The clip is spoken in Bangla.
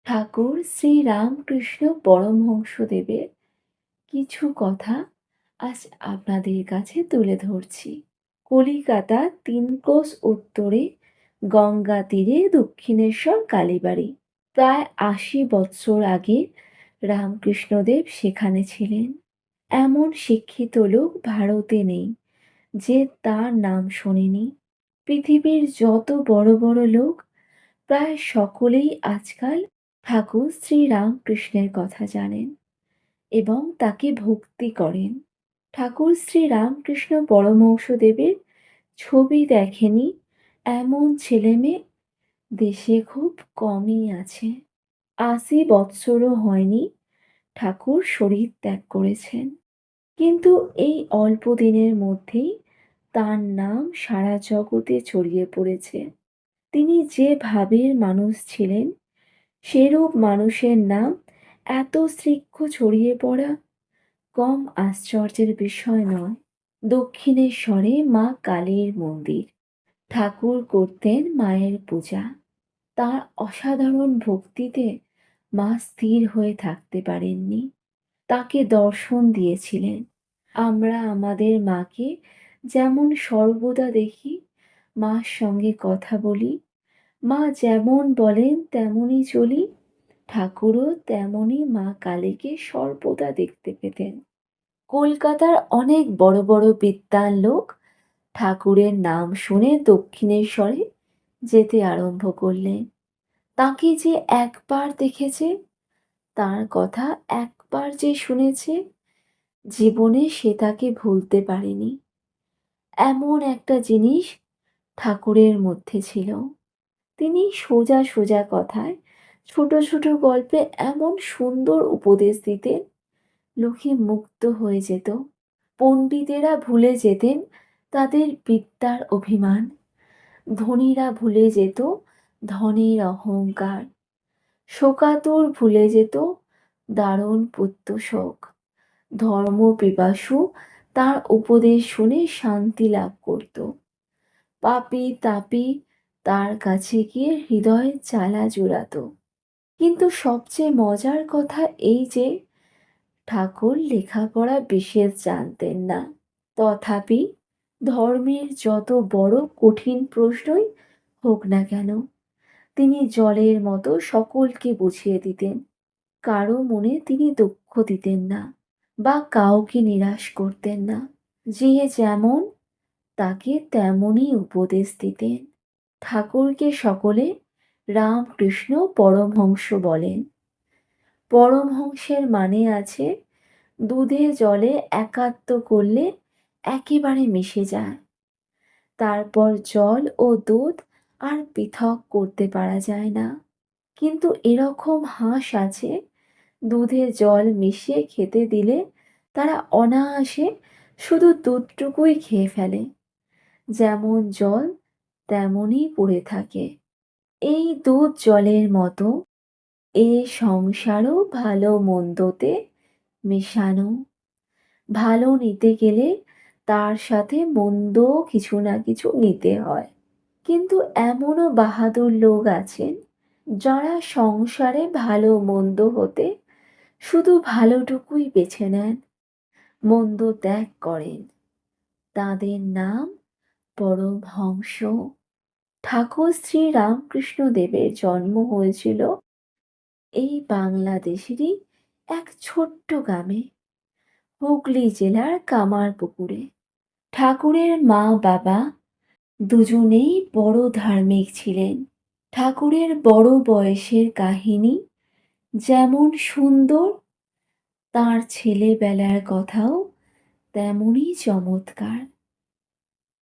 ঠাকুর শ্রী রামকৃষ্ণ পরমহংসদেবের কিছু কথা আজ আপনাদের কাছে তুলে ধরছি। কলিকাতা ৩ ক্রোশ উত্তরে গঙ্গা তীরে দক্ষিণেশ্বর কালীবাড়ি। প্রায় ৮০ বৎসর আগে রামকৃষ্ণদেব সেখানে ছিলেন। এমন শিক্ষিত লোক ভারতে নেই যে তার নাম শোনেনি। পৃথিবীর যত বড় বড় লোক প্রায় সকলেই আজকাল ঠাকুর শ্রী রামকৃষ্ণের কথা জানেন এবং তাকে ভক্তি করেন। ঠাকুর শ্রী রামকৃষ্ণ পরমহংসদেবের ছবি দেখেনি এমন ছেলেমেয়ে দেশে খুব কমই আছে। ৮০ বৎসরও হয়নি ঠাকুর শরীর ত্যাগ করেছেন, কিন্তু এই অল্প দিনের মধ্যেই তার নাম সারা জগতে ছড়িয়ে পড়েছে। তিনি যে ভাবের মানুষ ছিলেন সেরূপ মানুষের নাম এত শীঘ্র ছড়িয়ে পড়া কম আশ্চর্যের বিষয় নয়। দক্ষিণেশ্বরে মা কালীর মন্দির। ঠাকুর করতেন মায়ের পূজা। তার অসাধারণ ভক্তিতে মা স্থির হয়ে থাকতে পারেননি। তাকে দর্শন দিয়েছিলেন। আমরা আমাদের মাকে যেমন সর্বদা দেখি, মার সঙ্গে কথা বলি, মা যেমন বলেন তেমনই চলি, ঠাকুরও তেমনই মা কালীকে সর্বদা দেখতে পেতেন। কলকাতার অনেক বড় বড় বিদ্বান লোক ঠাকুরের নাম শুনে দক্ষিণেশ্বরে যেতে আরম্ভ করলেন। তাকে যে একবার দেখেছে, তার কথা একবার যে শুনেছে, জীবনে সে তাকে ভুলতে পারেনি। এমন একটা জিনিস ঠাকুরের মধ্যে ছিল। তিনি সোজা সোজা কথায় ছোট ছোট গল্পে এমন সুন্দর উপদেশ দিতেন, লোকে মুগ্ধ হয়ে যেত। পণ্ডিতেরা ভুলে যেতেন তাদের বিদ্যার অভিমান, ধনীরা ভুলে যেত ধনের অহংকার, শোকাতুর ভুলে যেত দারুণ পুত্র শোক। ধর্মপিপাসু তার উপদেশ শুনে শান্তি লাভ করত। পাপী তাপী তার কাছে গিয়ে হৃদয়ে জ্বালা জুড়াত। কিন্তু সবচেয়ে মজার কথা এই যে ঠাকুর লেখাপড়া বিশেষ জানতেন না। তথাপি ধর্মের যত বড় কঠিন প্রশ্নই হোক না কেন, তিনি জলের মতো সকলকে বুঝিয়ে দিতেন। কারো মনে তিনি দুঃখ দিতেন না বা কাউকে নিরাশ করতেন না। যে যেমন তাকে তেমনই উপদেশ দিতেন। ঠাকুরকে সকলে রামকৃষ্ণ পরমহংস বলেন। পরমহংসের মানে আছে দুধে জলে একাত্ম করলে একেবারে মিশে যায়। তারপর জল ও দুধ আর পৃথক করতে পারা যায় না। কিন্তু এরকম হাঁস আছে, দুধে জল মিশিয়ে খেতে দিলে তারা অনায়াসে শুধু দুধটুকুই খেয়ে ফেলে। যেমন জল তেমনই পড়ে থাকে। এই দুধ জলের মতো এ সংসারও ভালো মন্দতে মেশানো। ভালো নিতে গেলে তার সাথে মন্দ কিছু না কিছু নিতে হয়। কিন্তু এমনও বাহাদুর লোক আছেন যারা সংসারে ভালো মন্দ হতে শুধু ভালোটুকুই বেছে নেন, মন্দ ত্যাগ করেন। তাদের নাম পরমহংস। ঠাকুর শ্রী রামকৃষ্ণ দেবের জন্ম হয়েছিল এই বাংলাদেশেরই এক ছোট্ট গ্রামে, হুগলি জেলার কামারপুকুরে। ঠাকুরের মা বাবা দুজনেই বড় ধার্মিক ছিলেন। ঠাকুরের বড় বয়সের কাহিনী যেমন সুন্দর, তার ছেলেবেলার কথাও তেমনই চমৎকার।